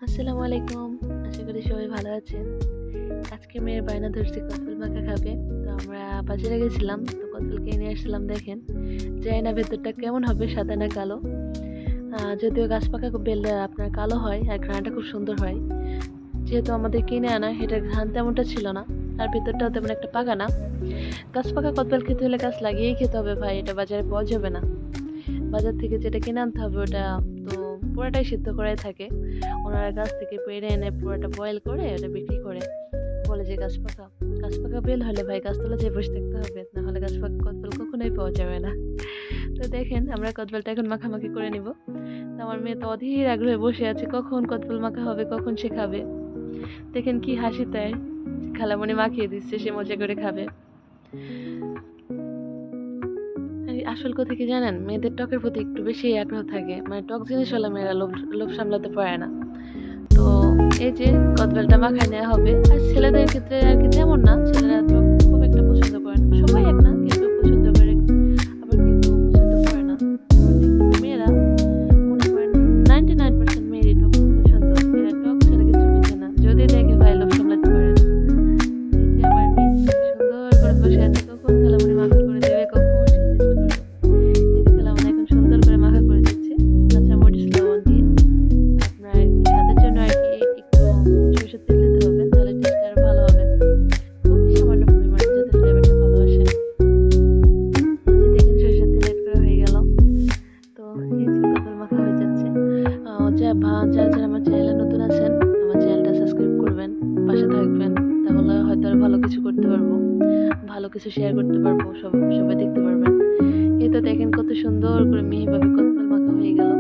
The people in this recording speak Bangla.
আসসালামু আলাইকুম। আশা করি সবাই ভালো আছেন। আজকে মেয়ের বায়না ধরছে কদবেল মাখা খাবে। তো আমরা বাজারে গেছিলাম। তো কদবেল কিনে নিয়ে আসলাম দেখেন। জানি না ভেতরটা কেমন হবে সাদা না কালো। যদিও গাছ পাকা বেল আপনার কালো হয় আর ঘ্রাণটা খুব সুন্দর হয়। যেহেতু আমাদের কিনে আনা এটার ঘ্রাণ তেমনটা ছিল না। আর ভেতরটাও তেমন একটা পাকা না। গাছ পাকা কদবেল খেতে হলে গাছ লাগিয়েই খেতে হবে ভাই। এটা বাজারে পাওয়া যাবে না। বাজার থেকে যেটা কিনে আনতে হবে ওটা তো পুরাটাই সিদ্ধ করাই থাকে। ওনারা গাছ থেকে পেড়ে এনে পুরোটা বয়েল করে ওটা বিক্রি করে। বলে যে গাছ পাকা। গাছ পাকা বেল হলে ভাই গাছতলা যেয়ে বসে থাকতে হবে। না হলে গাছ পাকা কদবেল কখনোই পাওয়া যাবে না। তো দেখেন আমরা কদবেলটা এখন মাখামাখি করে নিব। তো আমার মেয়ে তো অধীর আগ্রহে বসে আছে কখন কদবেল মাখা হবে, কখন সে খাবে। দেখেন কি হাসি তাই। খালামণি মাখিয়ে দিচ্ছে সে মজা করে খাবে। আর আসল কথা কি জানেন, মেয়েদের টকের প্রতি একটু বেশি আগ্রহ থাকে, মানে টক জিনিস হলে মেয়েরা লোভ লোভ সামলাতে পারে না। তো এই যে কদবেলটা মাখায় নেওয়া হবে। আর ছেলেদের ক্ষেত্রে আর কি তেমন না, ছেলেরা টক খুব একটা পছন্দ করে না, সবাই এক না, কেউ পছন্দ করে আবার কেউ পছন্দ করে না। কিন্তু মেয়েরা মনে করেন 99% মেয়েরই টক খুব পছন্দ। এরা টক ছাড়া কিছু বোঝে না, যদি দেখে ভাই লোভ সামলাতে পারে না। এই যে আমার মেয়ে সুন্দর করে বসে আছে, কখন খালামণি মাখা করে দেবে, কখন সে টেস্ট করবে। এই যে খালামণি এখন সুন্দর করে মাখা করে দিচ্ছে কাঁচামরিচ লবণ দিয়ে। আপনার স্বাদের জন্য আর কি একটু সরিষার তেল দিতে হবে, তাহলে টেস্টটা আরো ভালো হবে। খুবই সামান্য পরিমাণে যাতে ফ্লেভারটা ভালো আসে। এই যে দেখেন সরিষার তেল এড করা হয়ে গেল। তো এই যে কদবেল মাখা হয়ে যাচ্ছে। যারা যারা আমার চ্যানেলে নতুন আছেন, আমার চ্যানেলটা সাবস্ক্রাইব করবেন, পাশে থাকবেন। তাহলে হয়তো আরো ভালো কিছু করতে পারবো, ভালো কিছু শেয়ার করতে পারবো, সবাই দেখতে পারবেন। এই তো দেখেন কত সুন্দর করে মিহিভাবে কদবেল মাখা হয়ে গেল।